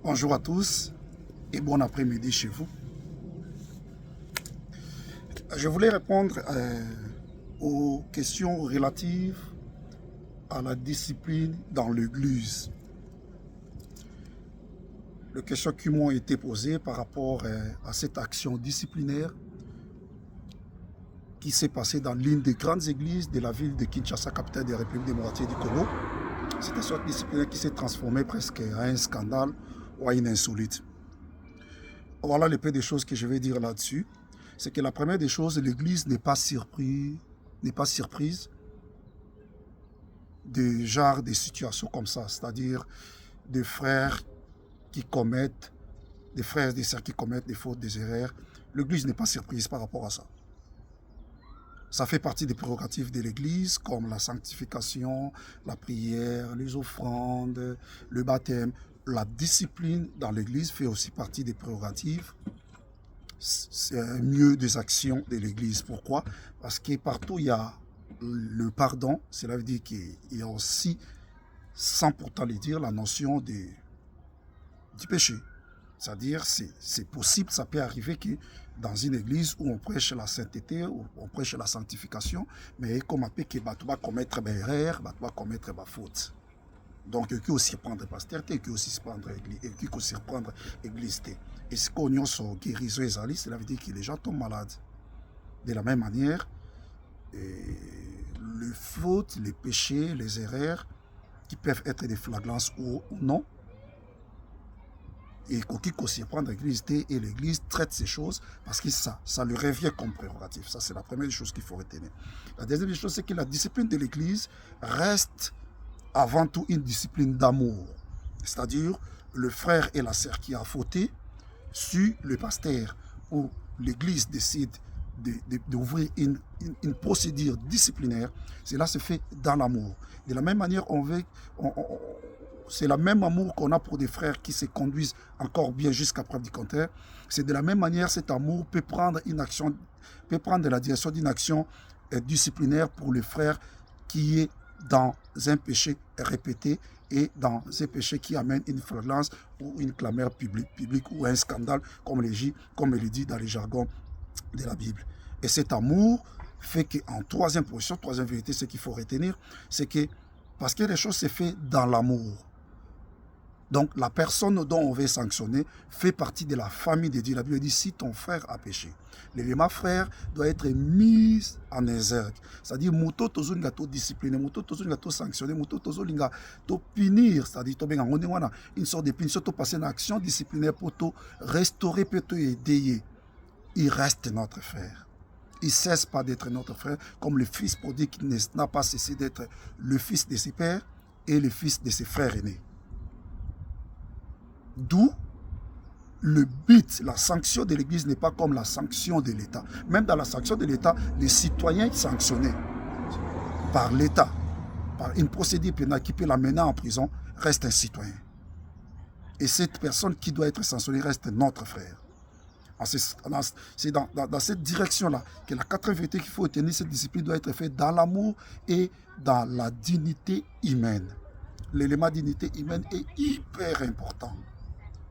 Bonjour à tous et bon après-midi chez vous. Je voulais répondre aux questions relatives à la discipline dans l'Église. Les questions qui m'ont été posées par rapport à cette action disciplinaire qui s'est passée dans l'une des grandes églises de la ville de Kinshasa, capitale de la République démocratique du Congo. C'est une sorte disciplinaire qui s'est transformée presque à un scandale ou à une insolite. Voilà les peu des choses que je vais dire là-dessus. C'est que la première des choses, l'Église n'est pas surprise de genre de situations comme ça, c'est-à-dire des frères qui commettent, des frères et des sœurs qui commettent des fautes, des erreurs. L'Église n'est pas surprise par rapport à ça. Ça fait partie des prérogatives de l'Église, comme la sanctification, la prière, les offrandes, le baptême. La discipline dans l'Église fait aussi partie des prérogatives. C'est mieux des actions de l'Église. Pourquoi? Parce que partout il y a le pardon, cela veut dire qu'il y a aussi, sans pourtant le dire, la notion du péché. C'est-à-dire, c'est possible, ça peut arriver que dans une église où on prêche la sainteté, où on prêche la sanctification, mais comme on peut que tu vas commettre des erreurs, tu vas commettre des fautes. Donc, il faut aussi prendre pasteur, il faut aussi prendre église. Et ce qu'on y a sur guérison et zali, cela veut dire que les gens tombent malades. De la même manière, les fautes, les péchés, les erreurs, qui peuvent être des flagrances ou non, et qu'il faut aussi prendre l'église et l'église traite ces choses parce que ça lui revient comme prérogative. Ça, c'est la première chose qu'il faut retenir. La deuxième chose, c'est que la discipline de l'église reste avant tout une discipline d'amour. C'est-à-dire, le frère et la sœur qui a fauté, si le pasteur ou l'église décide d'ouvrir une procédure disciplinaire, cela se fait dans l'amour. De la même manière, c'est le même amour qu'on a pour des frères qui se conduisent encore bien jusqu'à preuve du contraire. C'est de la même manière, cet amour peut prendre la direction d'une action disciplinaire pour le frère qui est dans un péché répété et dans un péché qui amène une flagrance ou une clameur publique ou un scandale, comme il dit dans les jargons de la Bible. Et cet amour fait qu'en troisième vérité, ce qu'il faut retenir, c'est que parce que les choses se font dans l'amour. Donc, la personne dont on veut sanctionner fait partie de la famille de Dieu. La Bible dit, si ton frère a péché, l'élément frère doit être mis en exergue. C'est-à-dire, mouto tozo linga to discipliner, mouto tozo linga to sanctionner, mouto tozo linga to punir. C'est-à-dire, une sorte de punition, to passer une action disciplinaire pour te restaurer, pour te aider. Il reste notre frère. Il ne cesse pas d'être notre frère, comme le fils prodigue qui n'a pas cessé d'être le fils de ses pères et le fils de ses frères aînés. D'où le but, la sanction de l'Église n'est pas comme la sanction de l'État. Même dans la sanction de l'État, les citoyens sanctionnés par l'État, par une procédure pénale qui peut l'amener en prison, reste un citoyen. Et cette personne qui doit être sanctionnée reste notre frère. C'est dans cette direction-là que la quatrième vérité qu'il faut retenir, cette discipline doit être faite dans l'amour et dans la dignité humaine. L'élément dignité humaine est hyper important.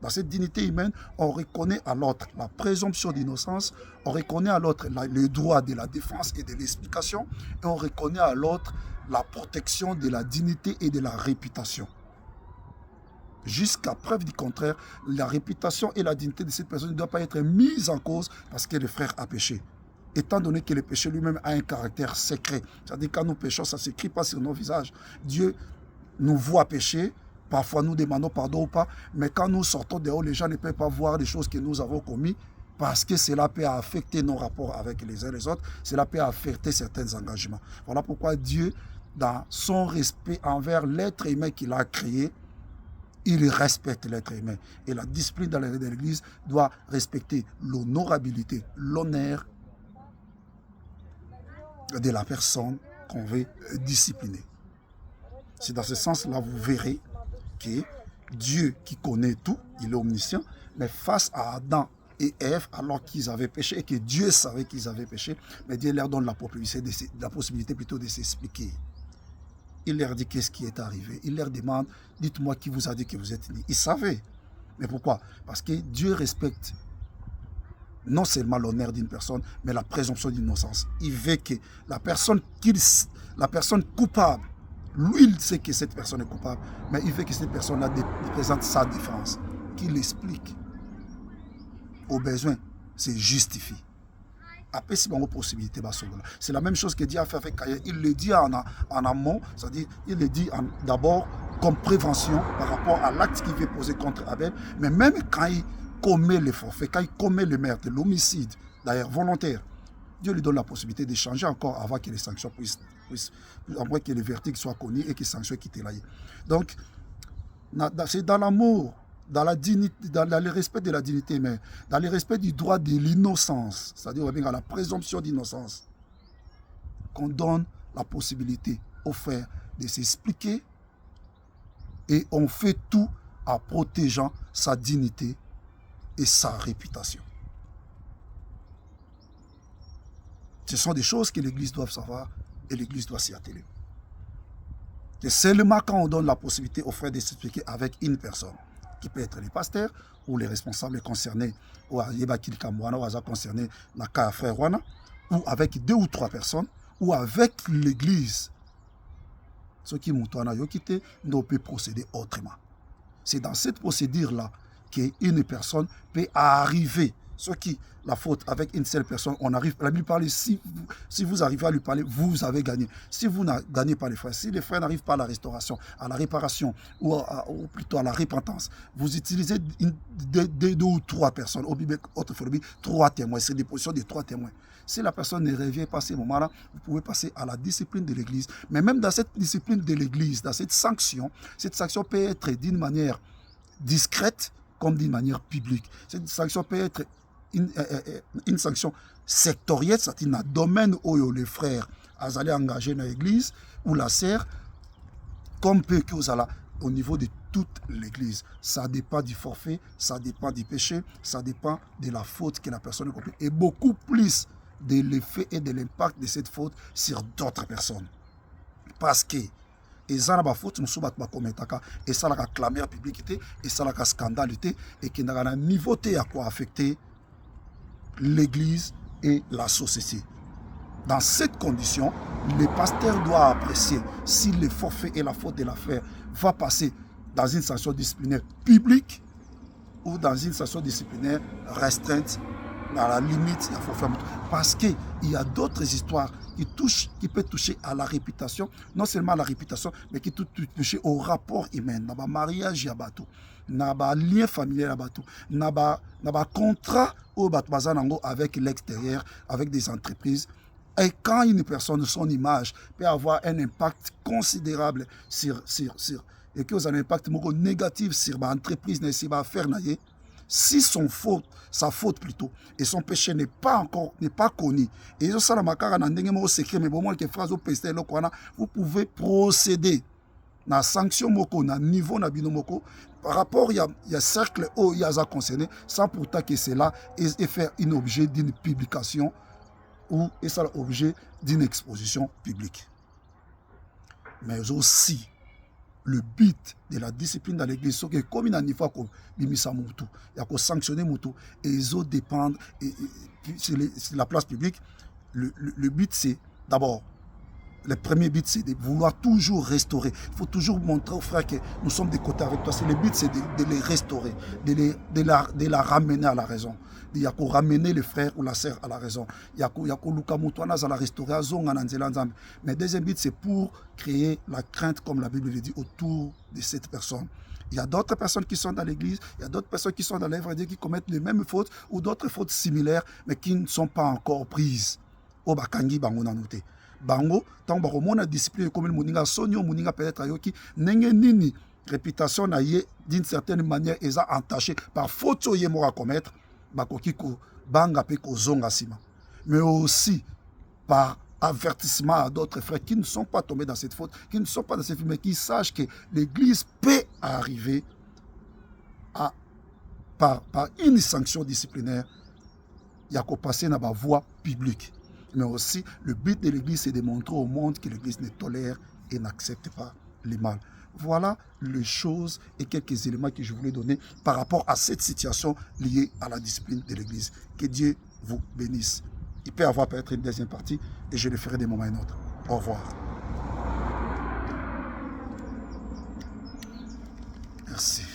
Dans cette dignité humaine, on reconnaît à l'autre la présomption d'innocence, on reconnaît à l'autre le droit de la défense et de l'explication, et on reconnaît à l'autre la protection de la dignité et de la réputation. Jusqu'à preuve du contraire, la réputation et la dignité de cette personne ne doivent pas être mises en cause parce que le frère a péché. Étant donné que le péché lui-même a un caractère secret, c'est-à-dire quand nous péchons, ça ne s'écrit pas sur nos visages. Dieu nous voit pécher, parfois nous demandons pardon ou pas, mais quand nous sortons dehors, les gens ne peuvent pas voir les choses que nous avons commises parce que cela peut affecter nos rapports avec les uns et les autres, cela peut affecter certains engagements. Voilà pourquoi Dieu, dans son respect envers l'être humain qu'il a créé, il respecte l'être humain. Et la discipline dans l'Église doit respecter l'honorabilité, l'honneur de la personne qu'on veut discipliner. C'est dans ce sens-là, vous verrez que Dieu qui connaît tout, il est omniscient, mais face à Adam et Ève, alors qu'ils avaient péché, et que Dieu savait qu'ils avaient péché, mais Dieu leur donne la possibilité plutôt de s'expliquer. Il leur dit qu'est-ce qui est arrivé. Il leur demande, dites-moi qui vous a dit que vous êtes nés. Ils savaient. Mais pourquoi? Parce que Dieu respecte non seulement l'honneur d'une personne, mais la présomption d'innocence. Il veut que la personne coupable, lui, il sait que cette personne est coupable, mais il veut que cette personne-là présente sa défense, qu'il explique. Au besoin, c'est justifie. Après, c'est une possibilité. C'est la même chose que Dieu a fait avec Caïn. Il le dit en amont, c'est-à-dire, il le dit d'abord comme prévention par rapport à l'acte qu'il veut poser contre Abel, mais même quand il commet les forfaits, quand il commet le meurtre, l'homicide, d'ailleurs volontaire, Dieu lui donne la possibilité de changer encore avant que les sanctions puissent avant que le verdict soit connu et que les sanctions quittent là. Donc, c'est dans l'amour, dans la dignité, dans le respect de la dignité humaine, dans le respect du droit de l'innocence, c'est-à-dire à la présomption d'innocence, qu'on donne la possibilité aux frères de s'expliquer et on fait tout en protégeant sa dignité et sa réputation. Ce sont des choses que l'Église doit savoir et l'Église doit s'y atteler. C'est seulement quand on donne la possibilité aux frères de s'expliquer avec une personne, qui peut être les pasteurs ou les responsables concernés, ou avec 2 ou 3 personnes, ou avec l'Église. Ce qui nous peut procéder autrement. C'est dans cette procédure-là qu'une personne peut arriver. Ce qui, la faute avec une seule personne, on arrive à lui parler. Si vous arrivez à lui parler, vous avez gagné. Si vous ne gagnez pas les frères, si les frères n'arrivent pas à la restauration, à la réparation, ou plutôt à la repentance, vous utilisez 2 ou 3 personnes. Au Bible, 3 témoins. C'est des positions de 3 témoins. Si la personne ne revient pas à ce moment-là, vous pouvez passer à la discipline de l'Église. Mais même dans cette discipline de l'Église, dans cette sanction peut être d'une manière discrète comme d'une manière publique. Cette sanction peut être une sanction sectorielle, c'est-à-dire dans le domaine où les frères allaient engagés dans l'église ou la sœur, comme peu que vous allez au niveau de toute l'église. Ça dépend du forfait, ça dépend du péché, ça dépend de la faute que la personne a commise et beaucoup plus de l'effet et de l'impact de cette faute sur d'autres personnes. Parce que et ça na faute nous soubat ba kometaka et ça la clameur publique et ça la scandale et qui n'a un niveau à quoi affecter l'église et la société. Dans cette condition, le pasteur doit apprécier si le forfait et la faute de l'affaire va passer dans une sanction disciplinaire publique ou dans une sanction disciplinaire restreinte dans la limite il faut faire. Parce qu'il y a d'autres histoires qui peuvent toucher à la réputation, non seulement à la réputation, mais qui touchent au rapport humain, dans le mariage, dans le lien familial, dans le contrat avec l'extérieur, avec des entreprises. Et quand une personne, son image peut avoir un impact considérable et que vous avez un impact négatif sur l'entreprise, sur l'affaire, si sa faute plutôt, et son péché n'est pas connu, et vous pouvez procéder à la sanction à niveau par rapport il y a cercle où il y a concerné, sans pourtant que cela est faire un objet d'une publication ou est ça l'objet d'une exposition publique. Mais aussi, le but de la discipline dans l'église, c'est que comme il y a un niveau il y a sanctionner et ils ont dépendre sur la place publique. Le but c'est d'abord, le premier but c'est de vouloir toujours restaurer. Il faut toujours montrer aux frères que nous sommes des côtés avec toi. Le but c'est de les restaurer, de la ramener à la raison. Il y a qu'à ramener les frères ou la sœur à la raison. Il y a qu'à la restaurer à Zonga. Mais deuxième but, c'est pour créer la crainte, comme la Bible le dit, autour de cette personne. Il y a d'autres personnes qui sont dans l'église, il y a d'autres personnes qui sont dans l'œuvre de Dieu qui commettent les mêmes fautes ou d'autres fautes similaires, mais qui ne sont pas encore prises. Au bakangi bango nanote. Bango, tant que la discipline comme le moninga sonio moninga peut-être ayoki nenge nini réputation na ye d'une certaine manière est entachée par faute au yemo à commettre. Mais aussi par avertissement à d'autres frères qui ne sont pas tombés dans cette faute, qui ne sont pas dans cette faute, mais qui sachent que l'église peut arriver par une sanction disciplinaire. Il y a qu'à passer dans la voie publique. Mais aussi, le but de l'église, c'est de montrer au monde que l'église ne tolère et n'accepte pas le mal. Voilà les choses et quelques éléments que je voulais donner par rapport à cette situation liée à la discipline de l'Église. Que Dieu vous bénisse. Il peut y avoir peut-être une deuxième partie et je le ferai des moments et autres. Au revoir. Merci.